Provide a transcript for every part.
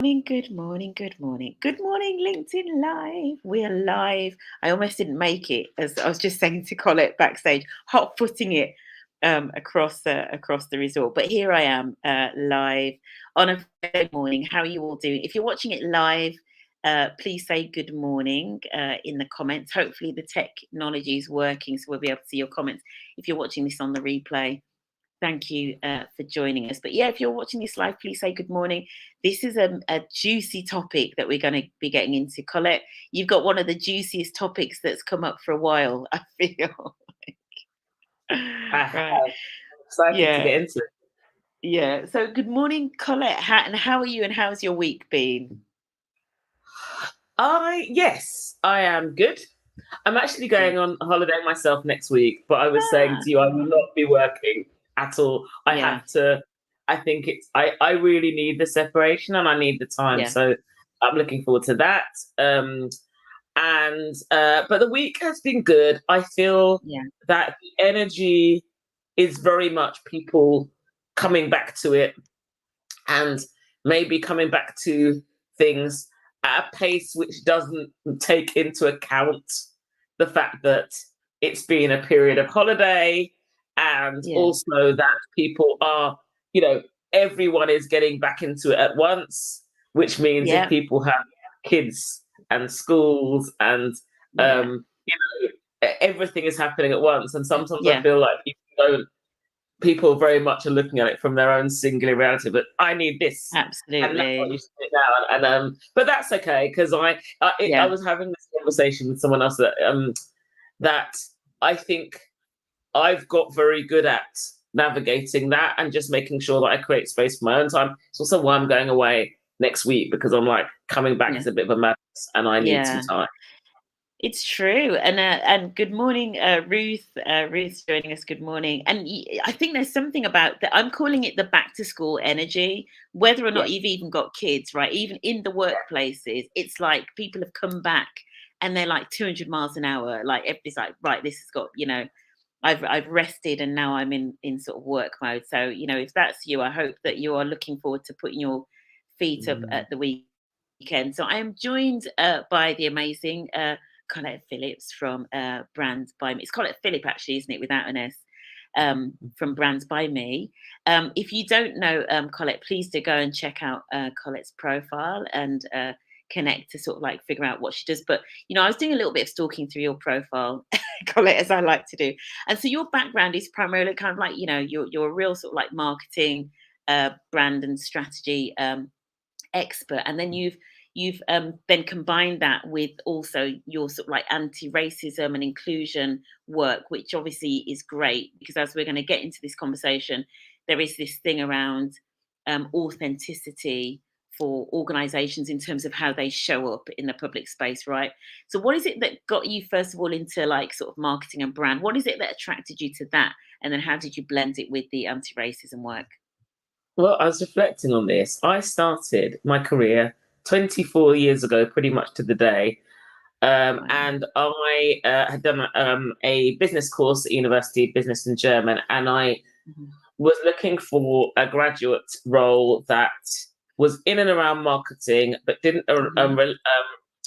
Good morning, good morning. Good morning, LinkedIn Live. We're live. I almost didn't make it, as I was just saying to Colette backstage, hot footing it across the resort. But here I am, live on a Friday morning. How are you all doing? If you're watching it live, please say good morning in the comments. Hopefully the technology is working, so we'll be able to see your comments. If you're watching this on the replay, thank you for joining us. But yeah, if you're watching this live, please say good morning. This is a juicy topic that we're going to be getting into. Colette, you've got one of the juiciest topics that's come up for a while, I feel. I have. Right. I'm excited to Yeah. get into it. Yeah. So good morning, Colette. How are you and how's your week been? Yes, I am good. I'm actually Good. going on holiday myself next week, but I was saying Ah, to you, I will not be working at all. I yeah. have to, I think I really need the separation and I need the time. Yeah. So I'm looking forward to that. But the week has been good. I feel Yeah. that the energy is very much people coming back to it and maybe coming back to things at a pace which doesn't take into account the fact that it's been a period of holiday and Yeah. also that people are, you know, everyone is getting back into it at once, which means if Yeah. people have kids and schools and, Yeah. everything is happening at once. And sometimes I Yeah. feel like people very much are looking at it from their own singular reality. But I need this, and that's what you Absolutely. should do now. But that's okay because I Yeah. was having this conversation with someone else that I think I've got very good at navigating that and just making sure that I create space for my own time. It's also why I'm going away next week because I'm like coming back Yeah. is a bit of a madness and I need some Yeah. time. It's true, and good morning, Ruth. Ruth's joining us. Good morning, and I think there's something about that. I'm calling it the back to school energy. Whether or Yeah, not you've even got kids, right? Even in the workplaces, it's like people have come back and they're like 200 miles an hour. Like everybody's like, right, this has got, I've rested and now I'm in sort of work mode. So if that's you, I hope that you are looking forward to putting your feet up mm, at the weekend. So I am joined by the amazing. Colette Phillips from Brands by Me. It's Colette Phillip, actually, isn't it, without an S? From Brands by Me. If you don't know Colette, please do go and check out Colette's profile and connect to sort of like figure out what she does. But I was doing a little bit of stalking through your profile, Colette, as I like to do. And so your background is primarily kind of like you're a real sort of like marketing, brand and strategy expert, and then you've then combined that with also your sort of like anti-racism and inclusion work, which obviously is great because as we're going to get into this conversation, there is this thing around authenticity for organizations in terms of how they show up in the public space, right? So what is it that got you first of all into like sort of marketing and brand? What is it that attracted you to that, and then how did you blend it with the anti-racism work? Well, I was reflecting on this. I started my career 24 years ago, pretty much to the day. Wow. And I had done a business course at university, business in German, and I Mhm. was looking for a graduate role that was in and around marketing, but didn't Mhm.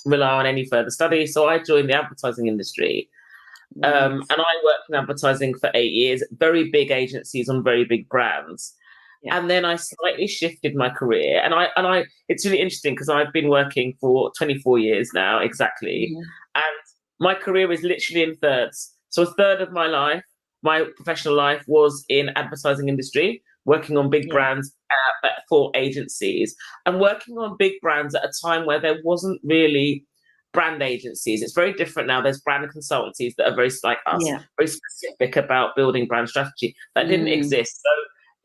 rely on any further study. So I joined the advertising industry. Right. And I worked in advertising for 8 years, very big agencies on very big brands. Yeah. And then I slightly shifted my career, and I it's really interesting because I've been working for 24 years now exactly, Mhm. and my career is literally in thirds. So a third of my life, my professional life, was in advertising industry, working on big Yeah. brands for agencies, and working on big brands at a time where there wasn't really brand agencies. It's very different now. There's brand consultancies that are very like us, Yeah. very specific about building brand strategy. That didn't Mm. exist. So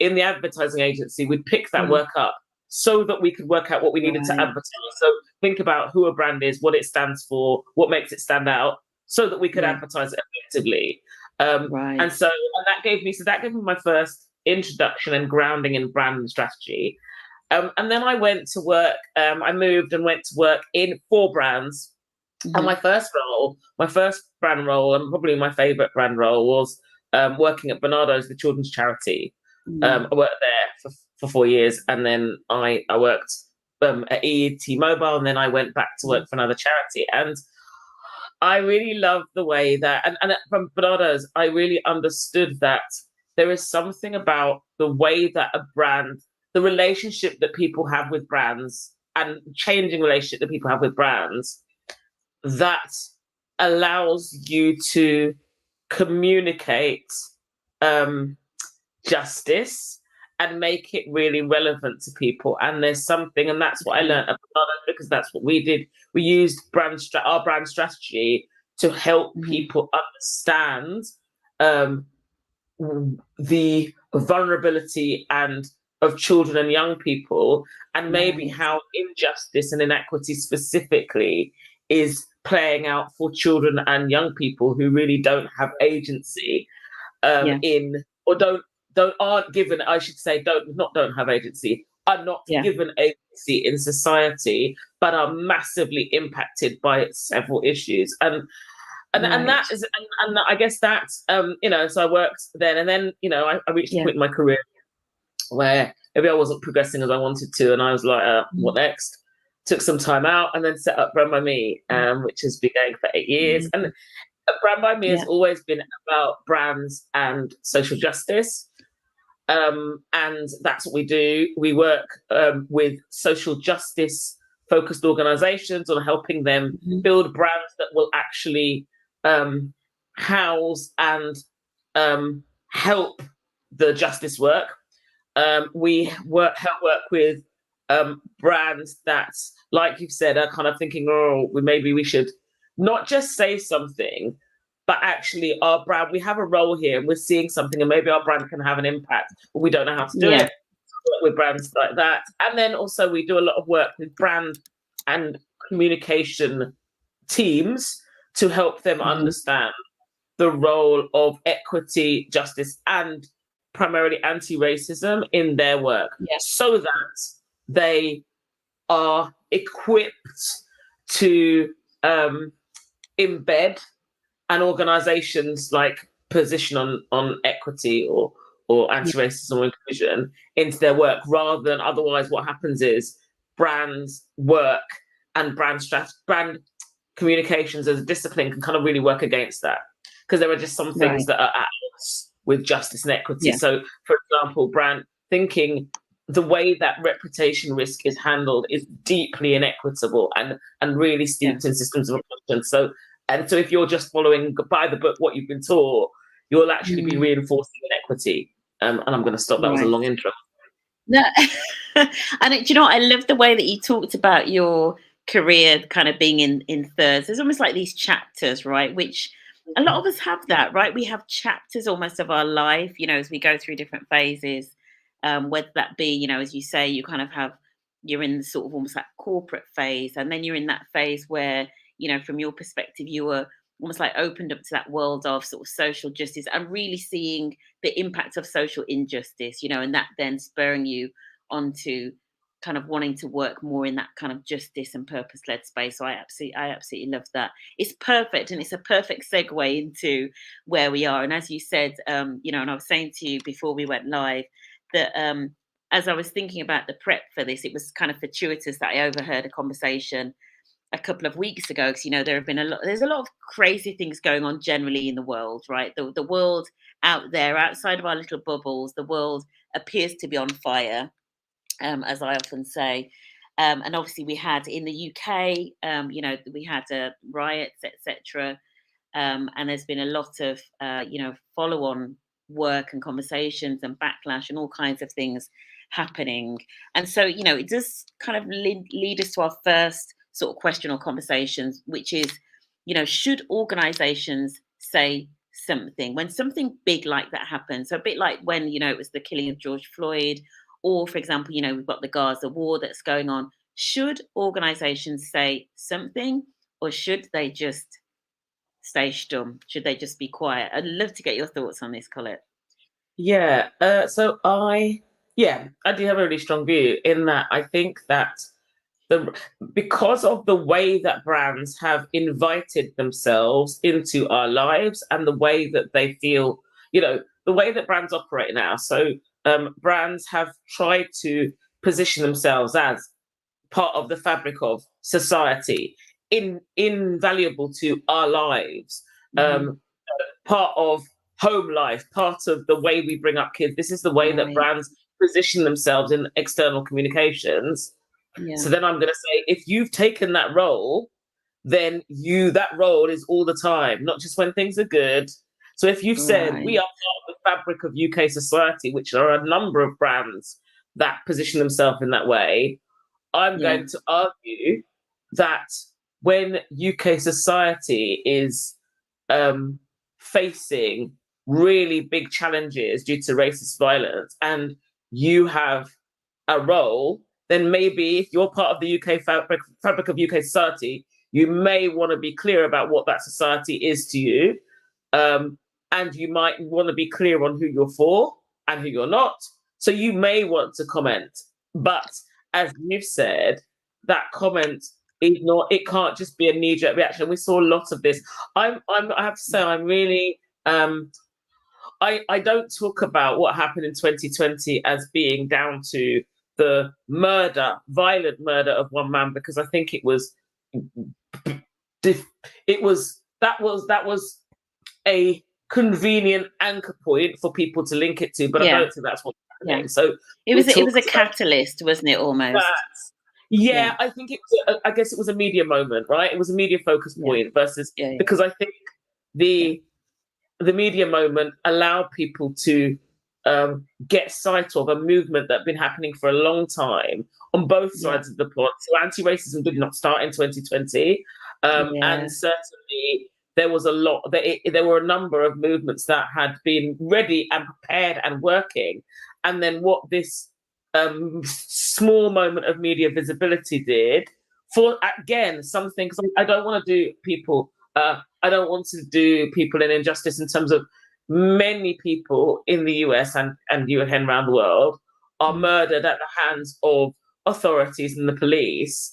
in the advertising agency, we'd pick that Mhm. work up so that we could work out what we needed to Right. advertise. So think about who a brand is, what it stands for, what makes it stand out, so that we could Yeah. advertise it effectively. Um, Right. and so and that gave me my first introduction and grounding in brand strategy. And then I went to work. I moved and went to work in 4 brands. And Mhm. my first brand role, and probably my favourite brand role, was working at Barnardo's, the children's charity. Mm. I worked there for 4 years, and then I worked at T-Mobile, and then I went back to work for another charity. And I really love the way that, and from Bernardo's, I really understood that there is something about the way that a brand, the relationship that people have with brands, and changing relationship that people have with brands, that allows you to communicate justice and make it really relevant to people. And there's something, and that's what I learned about it, because that's what we did. We used our brand strategy to help people understand the vulnerability and of children and young people, and maybe how injustice and inequity specifically is playing out for children and young people who really don't have agency in, or aren't given, I should say, don't have agency, are not given agency in society, but are massively impacted by several issues. And that is, and I guess that's so I worked then, and then I reached a point in my career where maybe I wasn't progressing as I wanted to, and I was like, what next? Took some time out, and then set up Brand by Me, which has been going for 8 years. And Brand by Me has always been about brands and social justice. And that's what we do. We work with social justice focused organizations on helping them build brands that will actually house and help the justice work. We help work with brands that, like you've said, are kind of thinking, maybe we should not just say something, but actually our brand, we have a role here and we're seeing something, and maybe our brand can have an impact, but we don't know how to do it. With brands like that. And then also we do a lot of work with brand and communication teams to help them understand the role of equity, justice, and primarily anti-racism in their work, so that they are equipped to embed an organization's like position on equity or anti-racism or inclusion into their work, rather than otherwise what happens is brands work and brand communications as a discipline can kind of really work against that, because there are just some things that are at odds with justice and equity. So, for example, brand thinking, the way that reputation risk is handled is deeply inequitable and really steeped in systems of oppression. So if you're just following by the book what you've been taught, you'll actually be reinforcing inequity. And I'm going to stop. That was a long intro. No. And do you know what? I love the way that you talked about your career kind of being in thirds. There's almost like these chapters, right? Which a lot of us have that, right? We have chapters almost of our life, as we go through different phases, whether that be, as you say, you kind of you're in sort of almost that corporate phase, and then you're in that phase where, from your perspective, you were almost like opened up to that world of sort of social justice and really seeing the impact of social injustice, and that then spurring you onto kind of wanting to work more in that kind of justice and purpose-led space. So I absolutely love that. It's perfect, and it's a perfect segue into where we are. And as you said, and I was saying to you before we went live that as I was thinking about the prep for this, it was kind of fortuitous that I overheard a conversation a couple of weeks ago, because there's a lot of crazy things going on generally in the world, right? The world out there, outside of our little bubbles, the world appears to be on fire, as I often say. And obviously we had in the UK, we had riots, etc. And there's been a lot of, follow-on work and conversations and backlash and all kinds of things happening. And so, it does kind of lead us to our first sort of question or conversations, which is, should organizations say something when something big like that happens? So a bit like when, it was the killing of George Floyd, or for example, we've got the Gaza war that's going on. Should organizations say something, or should they just stay stum? Should they just be quiet? I'd love to get your thoughts on this, Colette. Yeah. So I do have a really strong view in that I think that because of the way that brands have invited themselves into our lives and the way that they feel, the way that brands operate now. So brands have tried to position themselves as part of the fabric of society, invaluable to our lives, part of home life, part of the way we bring up kids. This is the way that brands position themselves in external communications. So then I'm going to say, if you've taken that role, then that role is all the time, not just when things are good. So if you've said we are part of the fabric of UK society, which are a number of brands that position themselves in that way, I'm going to argue that when UK society is facing really big challenges due to racist violence, and you have a role, then maybe if you're part of the UK fabric of UK society, you may want to be clear about what that society is to you. And you might want to be clear on who you're for and who you're not. So you may want to comment. But as you've said, that comment is not, it can't just be a knee-jerk reaction. We saw a lot of this. I have to say, I'm really I don't talk about what happened in 2020 as being down to the violent murder of one man, because I think that was a convenient anchor point for people to link it to, but I don't think that's what's happening. So it was a catalyst, wasn't it? Almost. I think I guess it was a media moment, right? It was a media focus point versus because I think the media moment allowed people to get sight of a movement that had been happening for a long time on both sides of the plot. So anti-racism did not start in 2020, and certainly there was there were a number of movements that had been ready and prepared and working, and then what this small moment of media visibility did for, again, something, because I don't want to do people an injustice in terms of many people in the US and around the world are murdered at the hands of authorities and the police.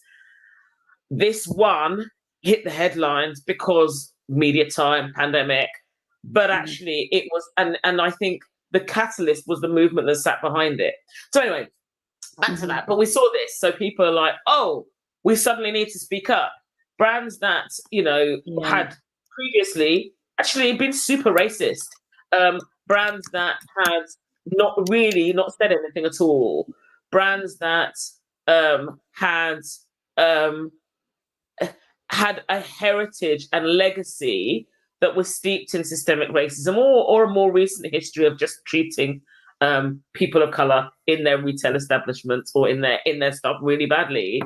This one hit the headlines because media time, pandemic, but actually it was, and I think the catalyst was the movement that sat behind it. So anyway, back to that. But we saw this. So people are like, oh, we suddenly need to speak up. Brands that, had previously actually been super racist. Brands that had not said anything at all. Brands that had a heritage and legacy that was steeped in systemic racism, or a more recent history of just treating people of color in their retail establishments or in their stuff really badly.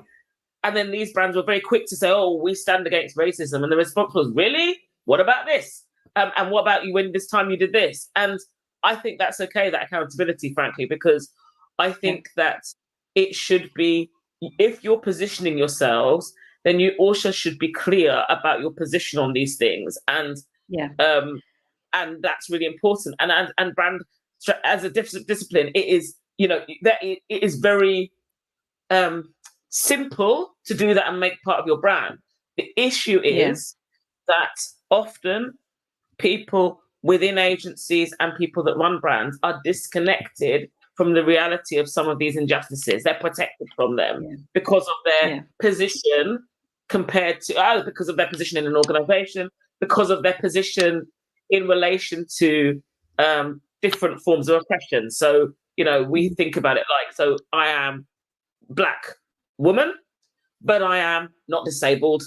And then these brands were very quick to say, oh, we stand against racism. And the response was, really? What about this? And what about you when this time you did this? And I think that's okay, that accountability, frankly, because I think that it should be, if you're positioning yourselves, then you also should be clear about your position on these things. And that's really important. And brand, as a discipline, it is, it is very simple to do that and make part of your brand. The issue is that often people within agencies and people that run brands are disconnected from the reality of some of these injustices. They're protected from them because of their position because of their position in an organization, because of their position in relation to different forms of oppression. So, we think about it like, so I am Black woman, but I am not disabled.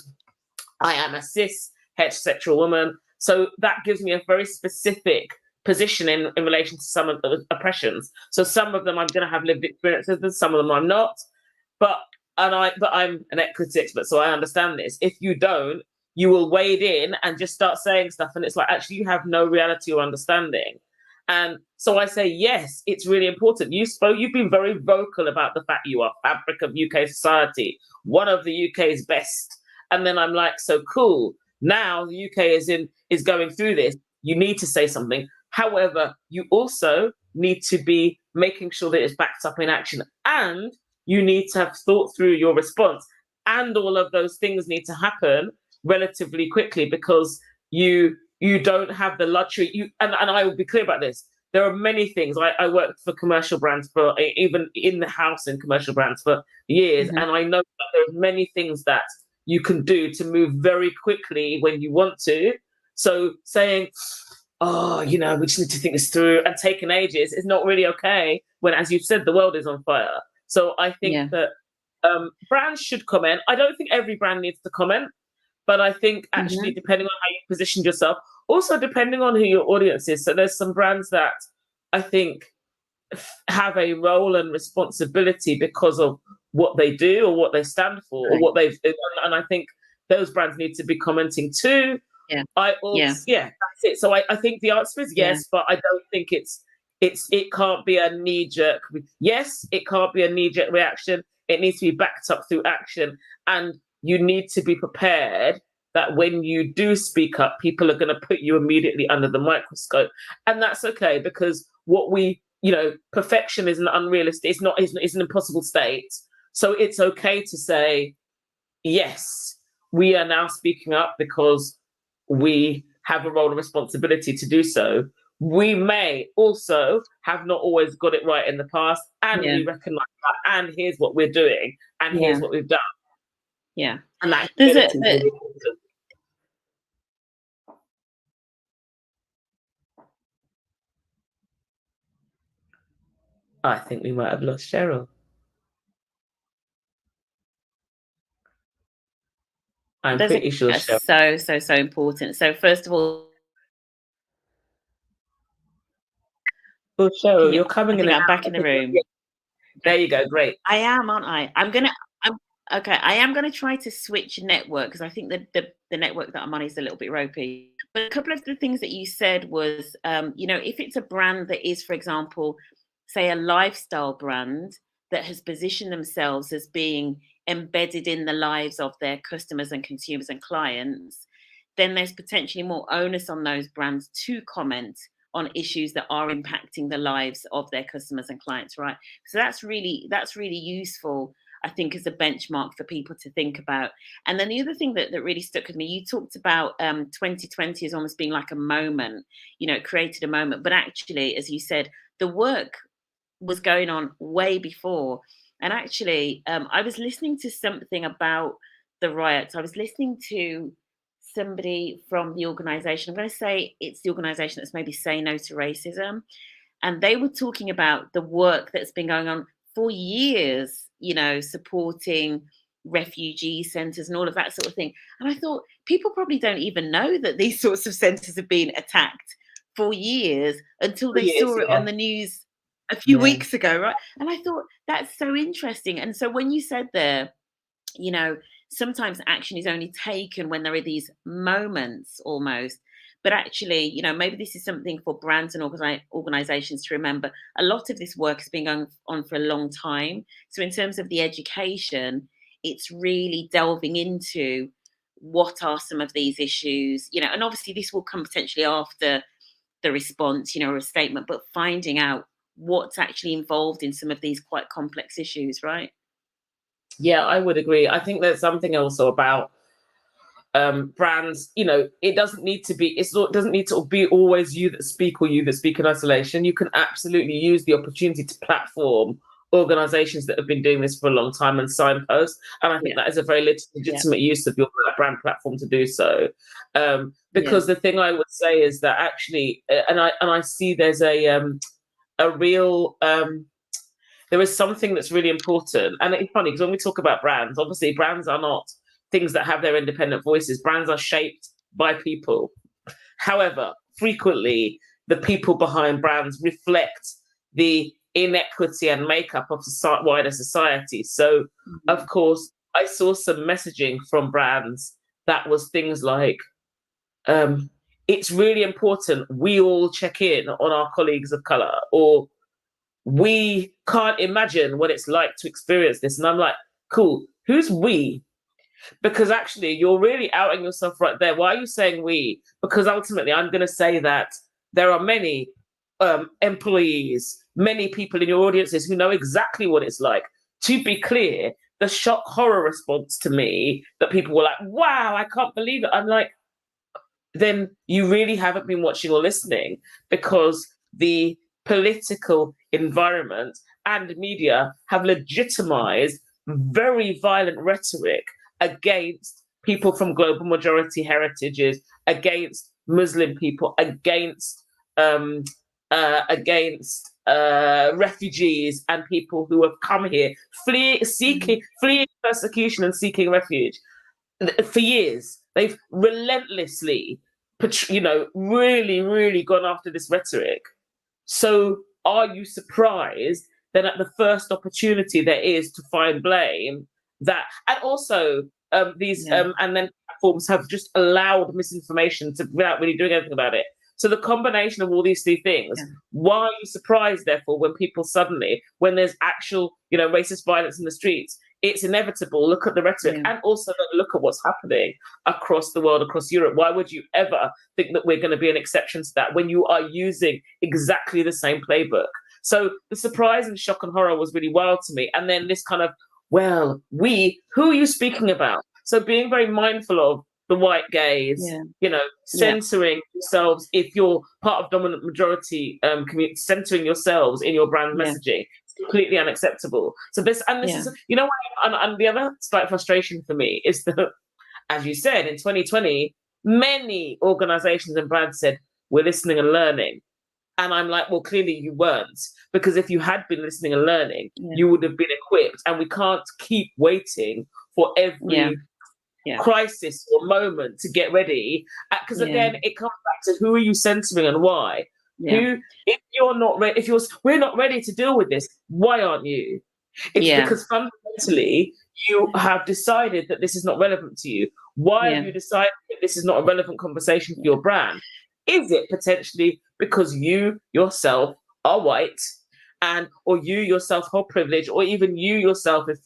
I am a cis heterosexual woman. So that gives me a very specific position in relation to some of the oppressions. So some of them I'm going to have lived experiences with, some of them I'm not. But I'm an equity expert, so I understand this. If you don't, you will wade in and just start saying stuff, and it's like, actually, you have no reality or understanding. And so I say, yes, it's really important. You've been very vocal about the fact you are fabric of UK society, one of the UK's best. And then I'm like, so cool. Now the UK is going through this. You need to say something. However, you also need to be making sure that it's backed up in action, and you need to have thought through your response. And all of those things need to happen relatively quickly, because you don't have the luxury. And I will be clear about this. there are many things. I worked for commercial brands for even in the house in commercial brands for years, Mhm. and I know that there are many things that you can do to move very quickly when you want to. So saying, oh, you know, we just need to think this through and taking ages is not really okay when, as you've said, the world is on fire. So I think Yeah. that brands should comment. I don't think every brand needs to comment, but I think actually, Mhm. depending on how you positioned yourself, also depending on who your audience is. So there's some brands that I think have a role and responsibility because of what they do or what they stand for or Right. what they've done. And I think those brands need to be commenting too. Yeah. I also, Yeah. yeah, that's it. So I think the answer is Yeah. yes, but I don't think it can't be a knee jerk. Yes, it can't be a knee jerk reaction. It needs to be backed up through action, and you need to be prepared that when you do speak up, people are going to put you immediately under the microscope, and that's okay because perfection is an unrealistic. It's an impossible state. So it's okay to say yes, we are now speaking up because we have a role and responsibility to do so. We may also have not always got it right in the past, and Yeah. we recognize that. And here's what we're doing, and Yeah. here's what we've done. Yeah. And that There's humility is a really important. I think we might have lost Cheryl. I'm there's a pretty sure that's Cheryl. so important. So first of all, Oh, can Cheryl, you you're I coming in think and I'm out. back in the room. There you go. Great. I am, aren't I? I'm okay. I am gonna try to switch network because I think the network that I'm on is a little bit ropey. But a couple of the things that you said was, if it's a brand that is, for example, say a lifestyle brand that has positioned themselves as being embedded in the lives of their customers and consumers and clients, then there's potentially more onus on those brands to comment on issues that are impacting the lives of their customers and clients, right? So that's really useful, I think, as a benchmark for people to think about. And then the other thing that really stuck with me, you talked about 2020 as almost being like a moment, it created a moment. But actually, as you said, the work was going on way before. And actually, I was listening to something about the riots. I was listening to somebody from the organization. I'm going to say it's the organization that's maybe Say No to Racism, and they were talking about the work that's been going on for years, supporting refugee centers and all of that sort of thing. And I thought people probably don't even know that these sorts of centers have been attacked for years until they Yes, saw it on yeah, the news a few yeah. weeks ago, right? And I thought that's so interesting. And so when you said there, you know, sometimes action is only taken when there are these moments almost. But actually, maybe this is something for brands and organizations to remember. A lot of this work has been going on for a long time. So, in terms of the education, it's really delving into what are some of these issues, and obviously this will come potentially after the response, or a statement, but finding out what's actually involved in some of these quite complex issues, right? Yeah, I would agree. I think there's something also about brands. It doesn't need to be. It doesn't need to be always you that speak or you that speak in isolation. You can absolutely use the opportunity to platform organizations that have been doing this for a long time and signpost. And I think Yeah, that is a very yeah, legitimate use of your brand platform to do so. yeah. Because the thing I would say is that actually, and I see there's a real there is something that's really important. And it's funny because when we talk about brands, obviously brands are not things that have their independent voices. Brands are shaped by people. However, frequently the people behind brands reflect the inequity and makeup of wider society. So, of Mhm. course, I saw some messaging from brands that was things like, it's really important we all check in on our colleagues of color, or we can't imagine what it's like to experience this. And I'm like, cool, who's we? Because actually, you're really outing yourself right there. Why are you saying we? Because ultimately, I'm going to say that there are many employees, many people in your audiences who know exactly what it's like. To be clear, the shock horror response to me that people were like, wow, I can't believe it. I'm like, then you really haven't been watching or listening, because the political environment and media have legitimized very violent rhetoric against people from global majority heritages, against Muslim people, against refugees and people who have come here fleeing persecution and seeking refuge. For years, they've relentlessly, really, really gone after this rhetoric. So, are you surprised that at the first opportunity there is to find blame, that, and also these and then platforms have just allowed misinformation to without really doing anything about it. So the combination of all these three things, why are you surprised, therefore, when people suddenly, when there's actual, racist violence in the streets, it's inevitable. Look at the rhetoric, and also look at what's happening across the world, across Europe. Why would you ever think that we're going to be an exception to that when you are using exactly the same playbook? So the surprise and shock and horror was really wild to me. And then this kind of, who are you speaking about? So being very mindful of the white gaze, censoring yourselves if you're part of dominant majority community, censoring yourselves in your brand messaging. Completely unacceptable. So this is, and the other slight frustration for me is that, as you said, in 2020, many organizations and brands said, we're listening and learning. And I'm like, well, clearly you weren't, because if you had been listening and learning, you would have been equipped. And we can't keep waiting for every crisis or moment to get ready. Because again, it comes back to who are you censoring and why? If you're not ready, we're not ready to deal with this, why aren't you? It's because fundamentally you have decided that this is not relevant to you. Why have you decided that this is not a relevant conversation for your brand? Is it potentially because you yourself are white, or you yourself hold privilege, or even you yourself, if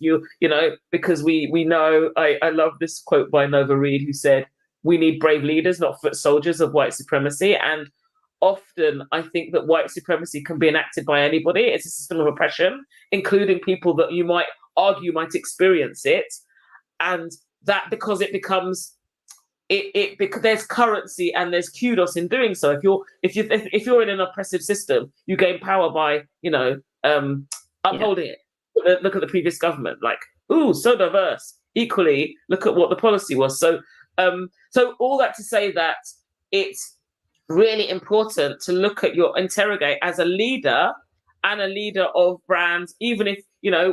because we know, I love this quote by Nova Reid, who said, we need brave leaders, not foot soldiers of white supremacy. And often I think that white supremacy can be enacted by anybody. It's a system of oppression, including people that you might argue might experience it. And that, because it becomes because there's currency and there's kudos in doing so. If you're in an oppressive system, you gain power by upholding it. Look at the previous government, like, ooh, so diverse. Equally, look at what the policy was. So all that to say that it's really important to look at interrogate as a leader and a leader of brands, even if,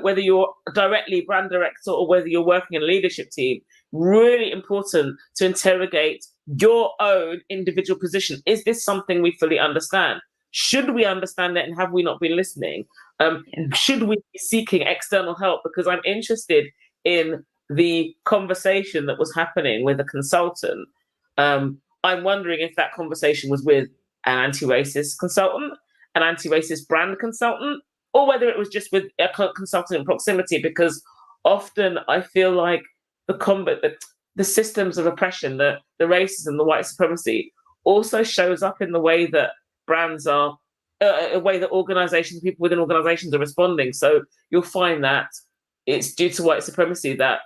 whether you're directly brand director or whether you're working in a leadership team, really important to interrogate your own individual position. Is this something we fully understand? Should we understand it, and have we not been listening? Should we be seeking external help? Because I'm interested in the conversation that was happening with a consultant. I'm wondering if that conversation was with an anti-racist consultant, an anti-racist brand consultant, or whether it was just with a consultant in proximity, because often I feel like the systems of oppression, the racism, the white supremacy also shows up in the way that brands are, a way that organizations, people within organizations are responding. So you'll find that it's due to white supremacy that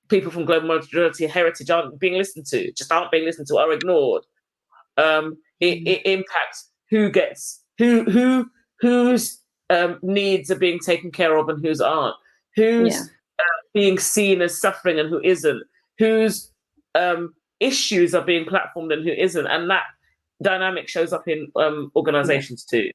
people from global majority heritage aren't being listened to, are ignored. It impacts whose needs are being taken care of and whose aren't, who's being seen as suffering and who isn't, whose issues are being platformed and who isn't. And that dynamic shows up in organizations too.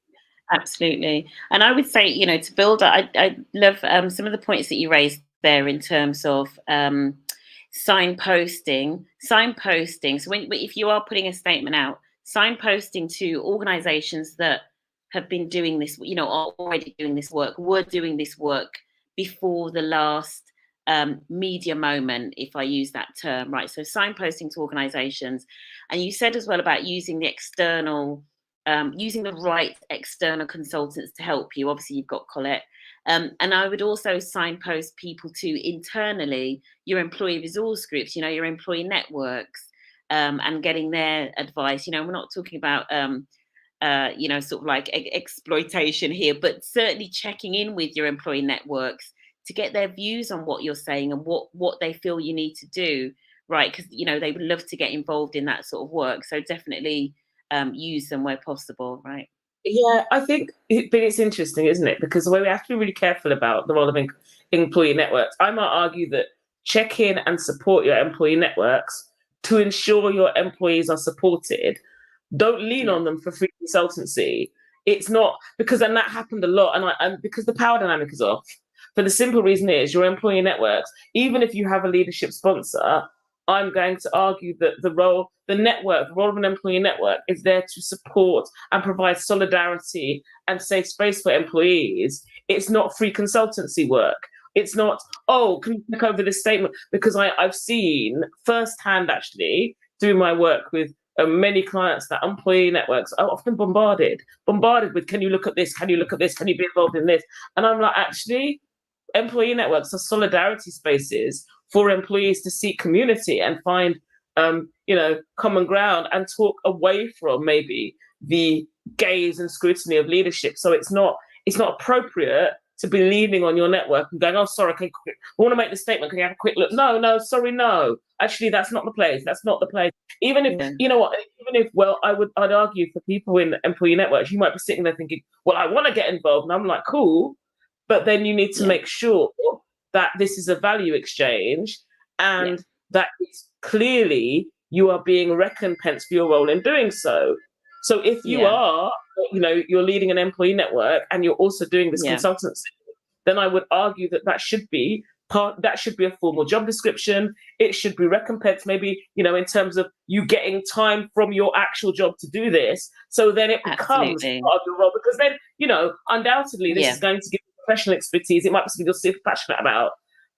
Absolutely. And I would say, to build, I love some of the points that you raised there in terms of signposting. So if you are putting a statement out, signposting to organizations that have been doing this, are already doing this work, were doing this work before the last media moment, if I use that term, right? So signposting to organizations. And you said as well about using the right external consultants to help you. Obviously, you've got Colette. And I would also signpost people to internally your employee resource groups, your employee networks, and getting their advice. We're not talking about, sort of like exploitation here, but certainly checking in with your employee networks to get their views on what you're saying and what they feel you need to do, right? Because, they would love to get involved in that sort of work. So definitely use them where possible, right? Yeah, I think but it's interesting, isn't it? Because the way we have to be really careful about the role of employee networks. I might argue that check in and support your employee networks to ensure your employees are supported. Don't lean Yeah, on them for free consultancy. It's not because then that happened a lot, and because the power dynamic is off. For the simple reason is your employee networks, even if you have a leadership sponsor, I'm going to argue that the role of an employee network is there to support and provide solidarity and safe space for employees. It's not free consultancy work. It's not, oh, can you look over this statement? Because I've seen firsthand, actually, through my work with many clients, that employee networks are often bombarded with, can you look at this? Can you look at this? Can you be involved in this? And I'm like, actually, employee networks are solidarity spaces for employees to seek community and find common ground and talk away from maybe the gaze and scrutiny of leadership. So it's not appropriate to be leaning on your network and going, oh, sorry, I want to make the statement. Can you have a quick look? No, sorry, no. Actually, that's not the place. That's not the place. Even if, yeah, you know what, even if, well, I'd argue for people in employee networks, you might be sitting there thinking, well, I want to get involved. And I'm like, cool. But then you need to yeah, make sure that this is a value exchange yeah, and that it's clearly you are being recompensed for your role in doing so. So if you yeah, are, you're leading an employee network and you're also doing this yeah, consultancy, then I would argue that should be a formal job description. It should be recompensed, maybe, in terms of you getting time from your actual job to do this. So then it becomes absolutely. part of your role, because then, undoubtedly this Yeah, is going to give you professional expertise. It might be something you're super passionate about,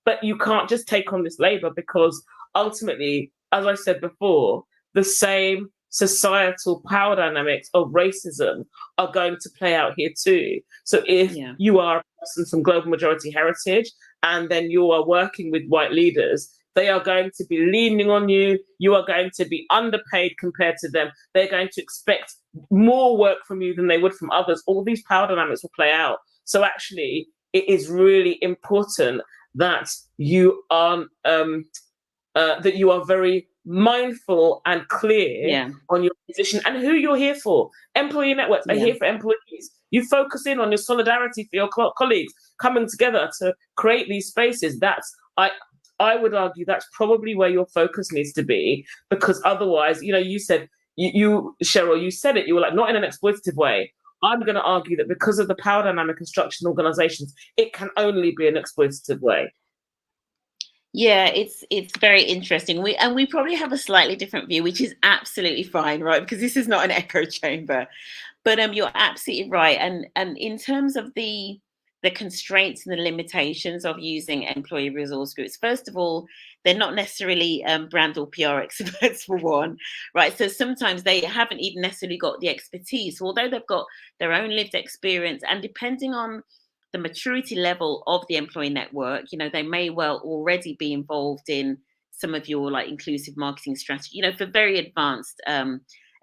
but you can't just take on this labor, because ultimately, as I said before, the same societal power dynamics of racism are going to play out here too. So if yeah, you are a person from global majority heritage and then you are working with white leaders, they are going to be leaning on you. You are going to be underpaid compared to them. They're going to expect more work from you than they would from others. All these power dynamics will play out. So actually, it is really important that you are very mindful and clear yeah, on your position and who you're here for. Employee networks are yeah. here for employees. You focus in on your solidarity for your colleagues coming together to create these spaces. I would argue that's probably where your focus needs to be, because otherwise, you said, you Cheryl, you said it. You were like, not in an exploitative way. I'm going to argue that because of the power dynamic and structure in organizations, it can only be an exploitative way. Yeah, it's very interesting. We probably have a slightly different view, which is absolutely fine, right? Because this is not an echo chamber. But you're absolutely right. And in terms of the constraints and the limitations of using employee resource groups, first of all, they're not necessarily brand or PR experts for one, right? So sometimes they haven't even necessarily got the expertise, although they've got their own lived experience. And depending on the maturity level of the employee network, they may well already be involved in some of your like inclusive marketing strategy, for very advanced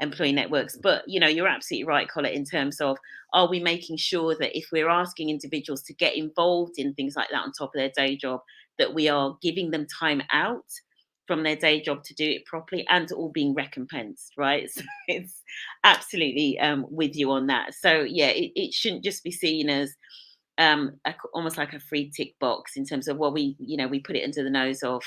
employee networks. But you're absolutely right, Colin, in terms of, are we making sure that if we're asking individuals to get involved in things like that on top of their day job, that we are giving them time out from their day job to do it properly and all being recompensed, right? So it's absolutely with you on that. So yeah, it shouldn't just be seen as almost like a free tick box in terms of, well, we put it under the nose of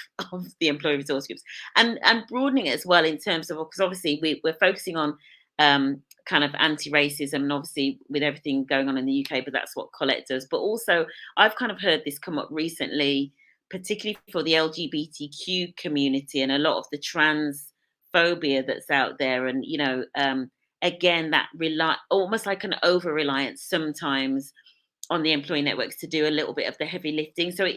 the employee resource groups, and broadening it as well in terms of, because obviously we're focusing on kind of anti-racism, and obviously with everything going on in the UK, but that's what Colette does. But also I've kind of heard this come up recently, particularly for the LGBTQ community and a lot of the trans phobia that's out there, and again, that rely almost like an over reliance sometimes on the employee networks to do a little bit of the heavy lifting. So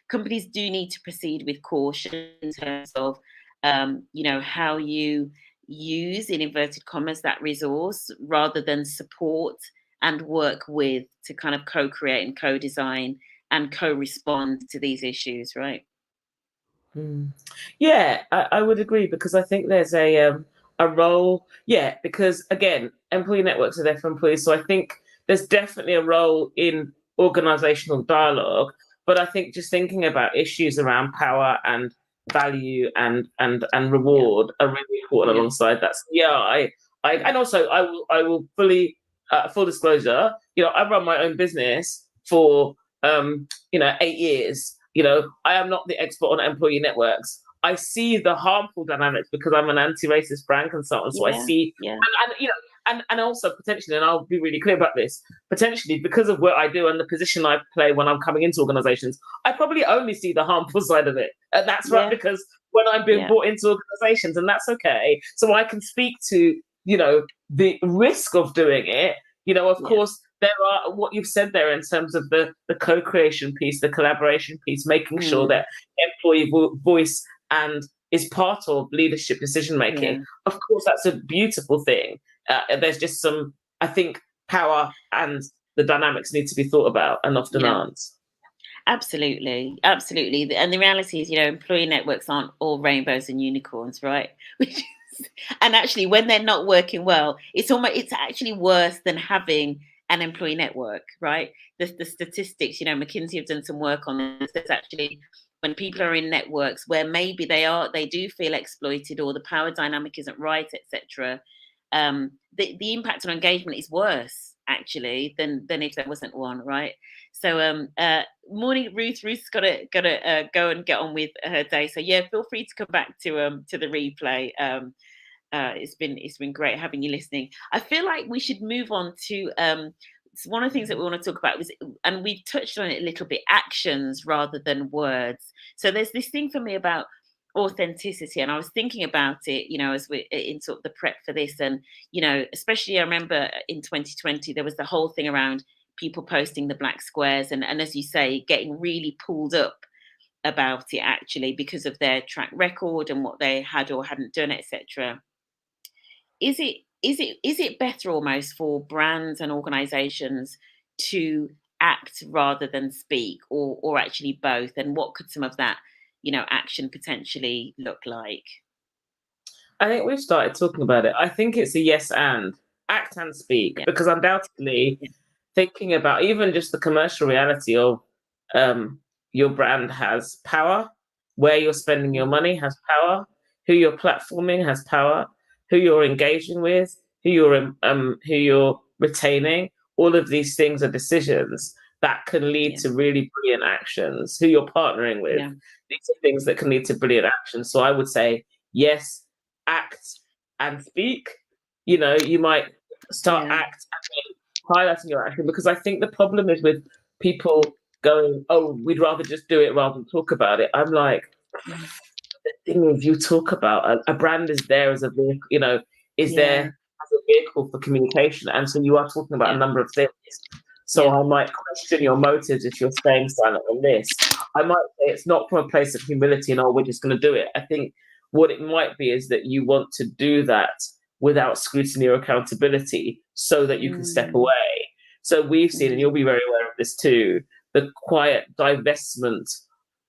companies do need to proceed with caution in terms of how you use, in inverted commas, that resource, rather than support and work with to kind of co-create and co-design and co-respond to these issues, right? Mm. Yeah, I would agree, because I think there's a role. Yeah, because again, employee networks are there for employees, so I think there's definitely a role in organizational dialogue. But I think just thinking about issues around power and value and Yeah, reward are really important yeah, alongside that. So yeah, I and also I will fully full disclosure, I run my own business for 8 years. I am not the expert on employee networks. I see the harmful dynamics because I'm an anti-racist brand consultant. So I Yeah. see, Yeah. and also potentially, and I'll be really clear about this, potentially because of what I do and the position I play when I'm coming into organizations, I probably only see the harmful side of it. And that's right, Yeah. because when I'm being Yeah. brought into organizations, and that's okay. So I can speak to, the risk of doing it. Of Yeah. course, there are what you've said there in terms of the co-creation piece, the collaboration piece, making sure that employee voice and is part of leadership decision making. Yeah. Of course, that's a beautiful thing. There's just some, I think, power and the dynamics need to be thought about and often Yeah. aren't. Absolutely, absolutely. And the reality is, employee networks aren't all rainbows and unicorns, right? And actually, when they're not working well, it's actually worse than having an employee network, right? The statistics, McKinsey have done some work on this. There's actually, when people are in networks where maybe they do feel exploited, or the power dynamic isn't right, etc. The impact on engagement is worse actually than if there wasn't one, right? So morning, Ruth. Ruth's gotta go and get on with her day. So yeah, feel free to come back to the replay. It's been great having you listening. I feel like we should move on to one of the things that we want to talk about was, and we've touched on it a little bit, actions rather than words. So there's this thing for me about authenticity, and I was thinking about it, as we in sort of the prep for this, and especially I remember in 2020 there was the whole thing around people posting the black squares, and as you say, getting really pulled up about it actually because of their track record and what they had or hadn't done, etc. Is it better almost for brands and organizations to act rather than speak, or actually both? And what could some of that action potentially look like? I think we've started talking about it. I think it's a yes and act and speak, Yeah. because undoubtedly Yeah. thinking about even just the commercial reality of your brand has power, where you're spending your Mhm. money has power, who you're platforming has power, who you're engaging with, who you're retaining. All of these things are decisions that can lead Yeah. to really brilliant actions. Who you're partnering with, Yeah. these are things that can lead to brilliant actions. So I would say yes, act and speak. You might start Yeah. act and highlighting your action, because I think the problem is with people going, "Oh, we'd rather just do it rather than talk about it." I'm like, Mhm. the thing is, you talk about a brand is there as a vehicle, is there Yeah. as a vehicle for communication, and so you are talking about a Yeah. number of things. So Yeah. I might question your motives if you're staying silent on this. I might say it's not from a place of humility and, oh, we're just going to do it. I think what it might be is that you want to do that without scrutiny or accountability so that you can step Mm. away. So we've seen, and Mhm. you'll be very aware of this too, the quiet divestment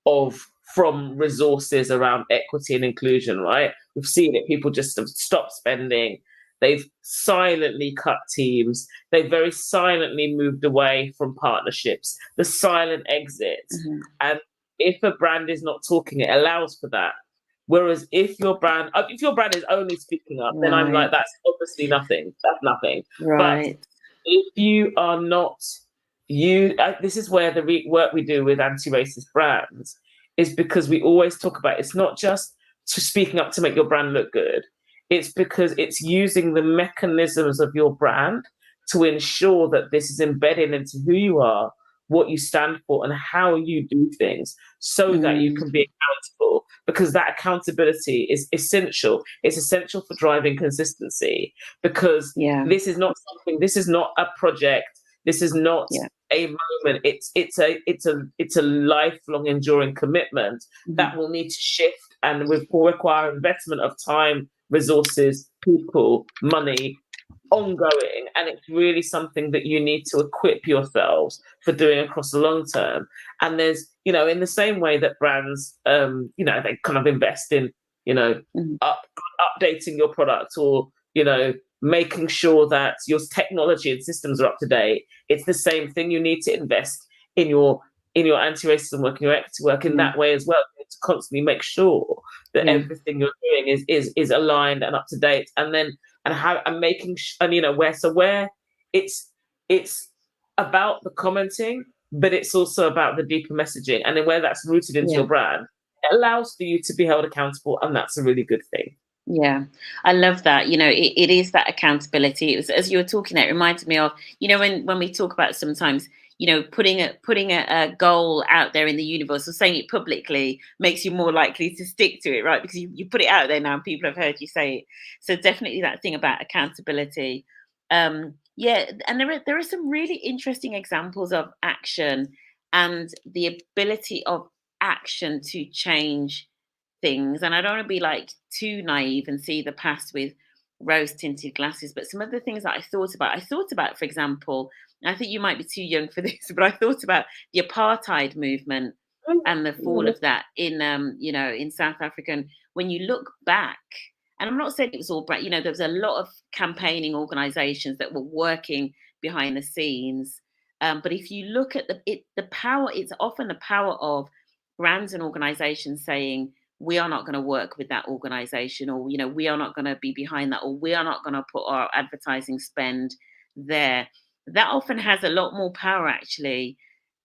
of from resources around equity and inclusion, right? We've seen it. People just have stopped spending. They've silently cut teams. They've very silently moved away from partnerships, the silent exit. Mhm. And if a brand is not talking, it allows for that. Whereas if your brand is only speaking up, then I'm like, Right. that's obviously nothing. That's nothing. But Right. if you are not, this is where the work we do with anti-racist brands is, because we always talk about, it's not just to speaking up to make your brand look good. It's because it's using the mechanisms of your brand to ensure that this is embedded into who you are, what you stand for, and how you do things, so that you Mm. can be accountable, because that accountability is essential. It's essential for driving consistency, because Yeah. this is not a project. This is not Yeah. a moment. It's a lifelong enduring commitment that Mhm. will need to shift, and will require investment of time, resources, people, money, ongoing. And it's really something that you need to equip yourselves for doing across the long term. And there's, in the same way that brands, they kind of invest in, you know Mhm. up, updating your product, or making sure that your technology and systems are up to date. It's the same thing. You need to invest in your anti-racism work, in your equity work, in Mm. that way as well. You need to constantly make sure that Yeah. everything you're doing is aligned and up to date, and then and how and making and where it's about the commenting, but it's also about the deeper messaging, and then where that's rooted into Yeah. your brand, it allows for you to be held accountable, and that's a really good thing. Yeah, I love that. It is that accountability. It was, as you were talking, it reminded me of, when we talk about sometimes, putting a goal out there in the universe or saying it publicly makes you more likely to stick to it, right? Because you put it out there now and people have heard you say it. So definitely that thing about accountability. Yeah, and there are some really interesting examples of action and the ability of action to change things. And I don't want to be like too naive and see the past with rose tinted glasses, but some of the things that I thought about, for example, I think you might be too young for this, but I thought about the apartheid movement and the fall of that in South Africa. And when you look back, and I'm not saying it was all bright, there was a lot of campaigning organizations that were working behind the scenes. But if you look at the power, it's often the power of brands and organizations saying, we are not going to work with that organization, or we are not going to be behind that, or we are not going to put our advertising spend there. That often has a lot more power actually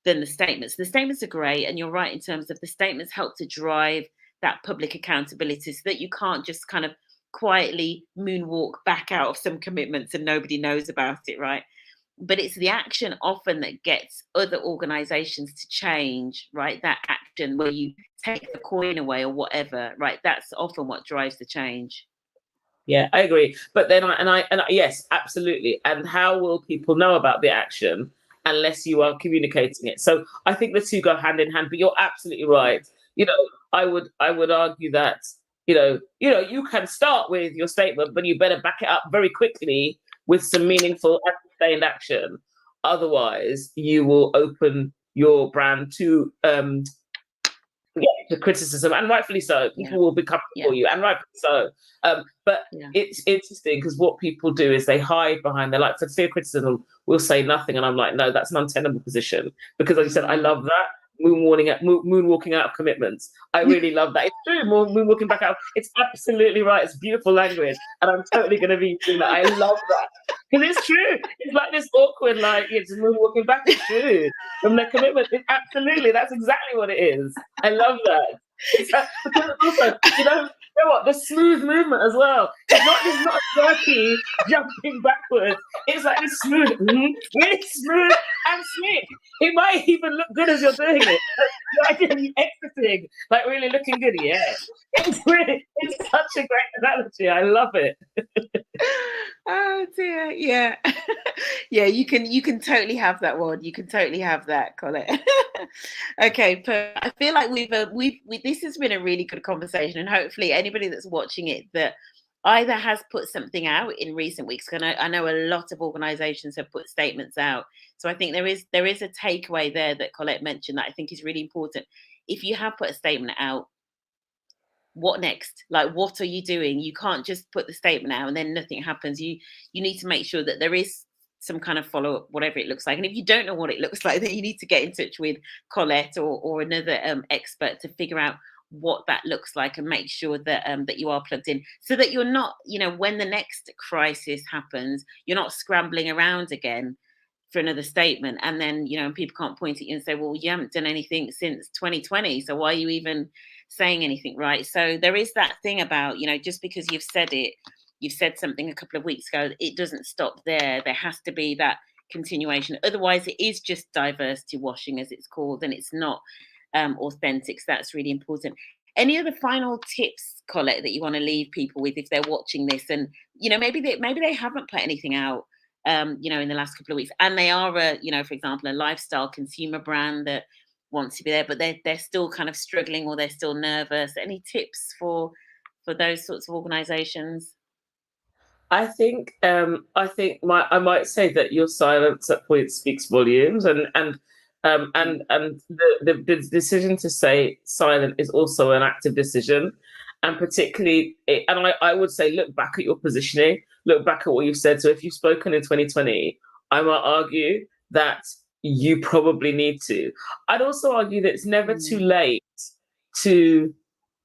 than the statements are great, and you're right in terms of the statements help to drive that public accountability, so that you can't just kind of quietly moonwalk back out of some commitments and nobody knows about it, right? But it's the action often that gets other organizations to change, right? That action where you take the coin away or whatever, right? That's often what drives the change. Yeah, I agree. But then yes, absolutely. And how will people know about the action unless you are communicating it? So I think the two go hand in hand. But you're absolutely right. I would argue that you can start with your statement, but you better back it up very quickly with some meaningful and sustained action. Otherwise, you will open your brand to to criticism, and rightfully so. Yeah. People will be coming Yeah. for you, and rightfully so. But Yeah. it's interesting because what people do is they hide behind. They're like, for fear criticism, we'll say nothing, and I'm like, no, that's an untenable position, because, as you said, I love that moonwalking out of commitments. I really love that. It's true. Moonwalking back out. It's absolutely right. It's beautiful language, and I'm totally going to be doing that. I love that because it's true. It's like this awkward, like it's moonwalking back. It's true from their commitment. Absolutely, that's exactly what it is. I love that. Because also, you know what? The smooth movement as well. It's not jerky jumping backwards. It's like this smooth, really smooth and slick. It might even look good as you're doing it. You're actually exiting, like really looking good. Yeah, it's such a great analogy. I love it. Oh dear, yeah. Yeah, you can totally have that one. You can totally have that, Colette. Okay, but I feel like we've this has been a really good conversation, and hopefully anybody that's watching it that either has put something out in recent weeks, because I know a lot of organizations have put statements out. So I think there is a takeaway there that Colette mentioned that I think is really important. If you have put a statement out, what next? Like, what are you doing? You can't just put the statement out and then nothing happens. You need to make sure that there is some kind of follow-up, whatever it looks like. And if you don't know what it looks like, then you need to get in touch with Colette or another expert to figure out what that looks like, and make sure that that you are plugged in, so that you're not, when the next crisis happens, you're not scrambling around again for another statement, and then people can't point at you and say, well, you haven't done anything since 2020, so why are you even saying anything, right? So there is that thing about, just because you've said something a couple of weeks ago, it doesn't stop there. There has to be that continuation, otherwise it is just diversity washing, as it's called, and it's not authentic. So that's really important. Any other final tips, Colette, that you want to leave people with if they're watching this, and maybe they haven't put anything out in the last couple of weeks, and they are for example, a lifestyle consumer brand that wants to be there, but they're still kind of struggling, or they're still nervous. Any tips for those sorts of organizations? I might say that your silence at points speaks volumes, and the decision to say silent is also an active decision, and particularly, I would say, look back at your positioning, look back at what you've said. So if you've spoken in 2020, I might argue that you probably need to. I'd also argue that it's never too late to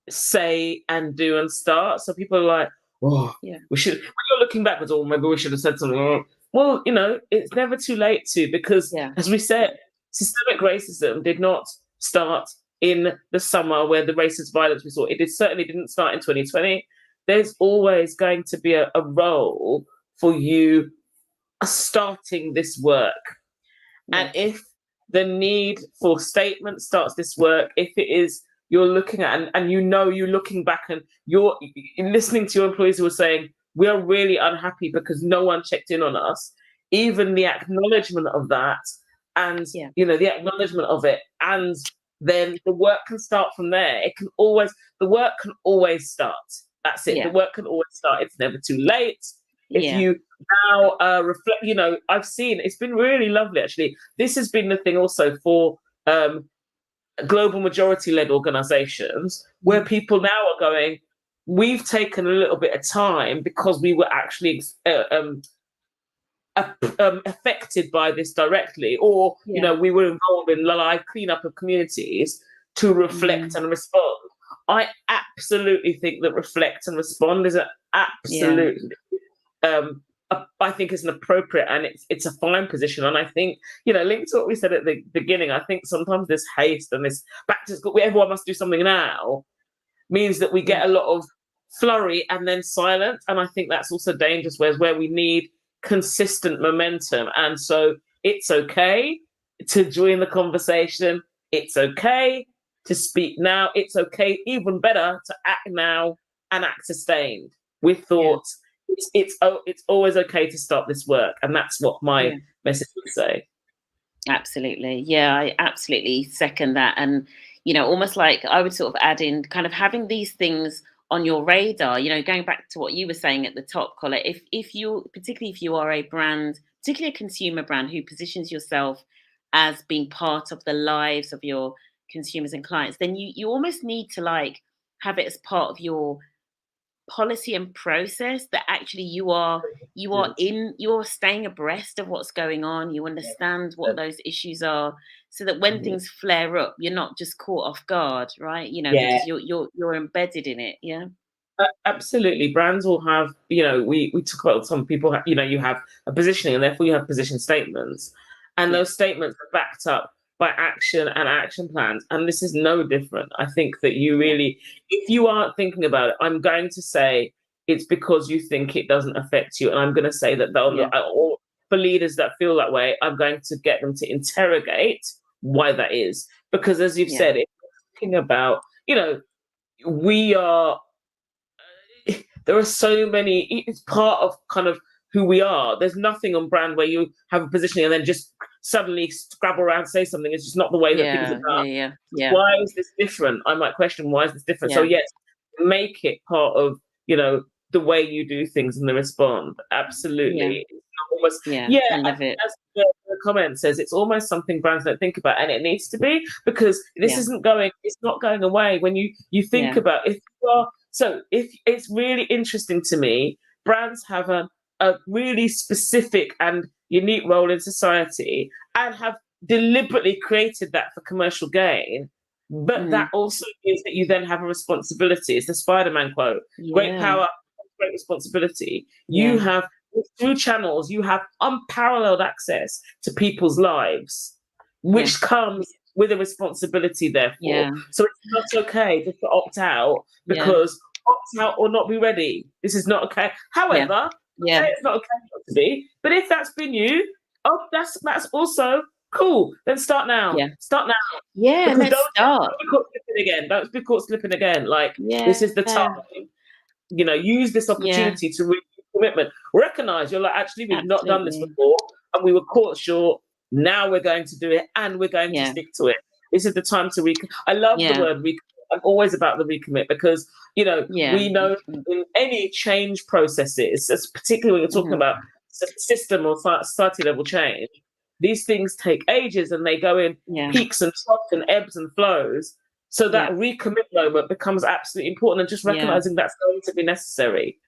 say and do and start. So people are like, oh, Yeah. we should. When you're looking backwards, or maybe we should have said something. Well, it's never too late to, because Yeah. as we said, systemic racism did not start in the summer where the racist violence we saw. Certainly didn't start in 2020. There's always going to be a role for you starting this work. And if the need for statement starts this work, if it is you're looking at and you're looking back and you're listening to your employees who are saying, we are really unhappy because no one checked in on us, even the acknowledgement of that and the acknowledgement of it, and then the work can start from there. The work can always start. That's it. The work can always start. It's never too late. If you now reflect, I've seen, it's been really lovely, actually. This has been the thing also for global majority-led organizations, where people now are going, we've taken a little bit of time because we were actually affected by this directly, or, we were involved in live cleanup of communities to reflect and respond. I absolutely think that reflect and respond is an absolutely I think it's an appropriate and it's a fine position. And I think, linked to what we said at the beginning, I think sometimes this haste and this back to school, everyone must do something now, means that we get a lot of flurry and then silence. And I think that's also dangerous, where we need consistent momentum. And so it's okay to join the conversation. It's okay to speak now. It's okay, even better, to act now and act sustained with thought. It's always okay to start this work, and that's what my message would say. Absolutely. Yeah, I absolutely second that. And almost like I would sort of add in kind of having these things on your radar, going back to what you were saying at the top, Colin, if you, particularly if you are a brand, particularly a consumer brand who positions yourself as being part of the lives of your consumers and clients, then you almost need to like have it as part of your policy and process, that actually you're staying abreast of what's going on, you understand what those issues are, so that when things flare up, you're not just caught off guard, right? Because you're embedded in it. Absolutely. Brands will have, we talk about, some people have, you have a positioning, and therefore you have position statements, and those statements are backed up by action and action plans. And this is no different. I think that you really, if you aren't thinking about it, I'm going to say it's because you think it doesn't affect you. And I'm going to say that or for leaders that feel that way, I'm going to get them to interrogate why that is. Because as you've said, it's thinking about, we are, there are so many, it's part of kind of who we are. There's nothing on brand where you have a positioning and then just suddenly scrabble around and say something. It's just not the way that things are done. Why is this different? I might question, why is this different? So yes, make it part of, the way you do things and the respond. Absolutely. Almost, I love it. As the comment says, it's almost something brands don't think about, and it needs to be, because this it's not going away. When you think about, if it's really interesting to me, brands have a really specific and unique role in society and have deliberately created that for commercial gain. But that also means that you then have a responsibility. It's the Spider-Man quote: great power, great responsibility. You have, through channels, you have unparalleled access to people's lives, which comes with a responsibility, therefore. So it's not okay just to opt out, because opt out or not be ready. This is not okay. However, it's not okay not to be. But if that's been you, that's also cool. Then start now. Start now. Yeah, let's start. Don't be caught slipping again. Don't be caught slipping again. Like, this is the time. Use this opportunity to reach commitment. Recognize you're like, actually, we've not done this before, and we were caught short. Now we're going to do it, and we're going to stick to it. This is the time to I love the word recommit. I'm always about the recommit, because we know in any change processes, particularly when you're talking about system or society level change, these things take ages, and they go in peaks and troughs and ebbs and flows. So that recommit moment becomes absolutely important, and just recognizing that's going to be necessary.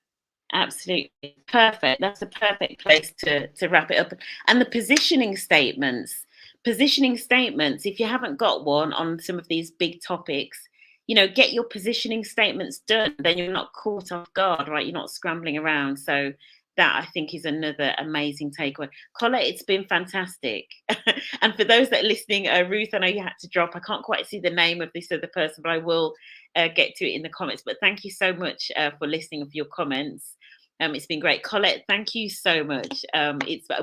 Absolutely. Perfect. That's a perfect place to wrap it up. And the positioning statements, if you haven't got one on some of these big topics, get your positioning statements done. Then you're not caught off guard, right? You're not scrambling around. So that I think is another amazing takeaway. Colette, it's been fantastic. And for those that are listening, Ruth, I know you had to drop. I can't quite see the name of this other person, but I will get to it in the comments. But thank you so much for listening, of your comments. It's been great. Colette, thank you so much.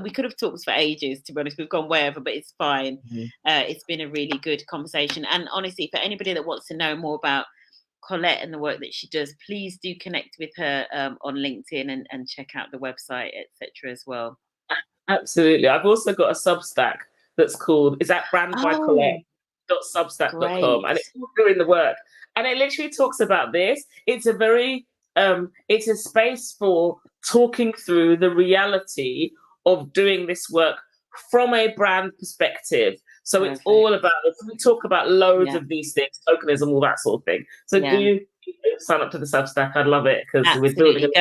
We could have talked for ages, to be honest. We've gone way over, but it's fine. It's been a really good conversation. And honestly, for anybody that wants to know more about Colette and the work that she does, please do connect with her on LinkedIn and check out the website, etc. as well. Absolutely. I've also got a Substack that's called, is that brand by Colette.substack.com, and it's doing the work. And it literally talks about this. It's a very it's a space for talking through the reality of doing this work from a brand perspective. So Perfect. It's all about, we talk about loads of these things, tokenism, all that sort of thing. So do sign up to the Substack. I'd love it, because we're building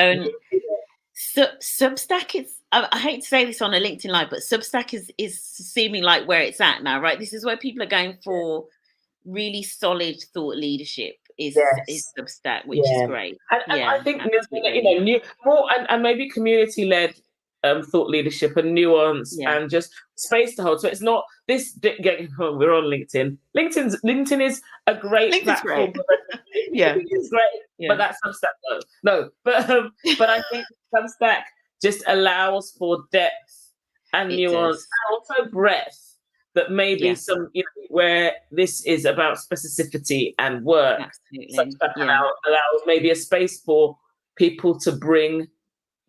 Substack is, I hate to say this on a LinkedIn Live, but Substack is seeming like where it's at now, right? This is where people are going for really solid thought leadership is Substack, which is great. And I think more and maybe community-led thought leadership and nuance and just space to hold. So it's not this. We're on LinkedIn. LinkedIn is a great platform. It's great, but that's Substack. No, but I think Substack just allows for depth and nuance and also breadth. That maybe some, where this is about specificity and work. Absolutely. Substack allows maybe a space for people to bring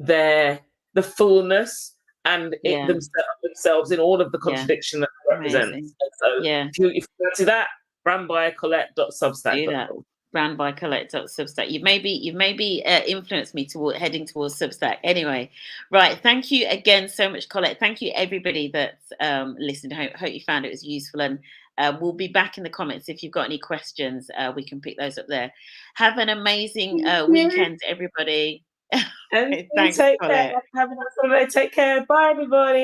the fullness and themselves in all of the contradiction that it represents. So if you fancy that, brandbycolette.substack.com. brandbycolette.substack. You've maybe influenced me toward heading towards Substack. Anyway, right. Thank you again so much, Colette. Thank you everybody that's listened. Hope you found it was useful, and we'll be back in the comments if you've got any questions. We can pick those up there. Have an amazing weekend, everybody. Thanks, Colette. Have a nice holiday. Take care. Bye, everybody.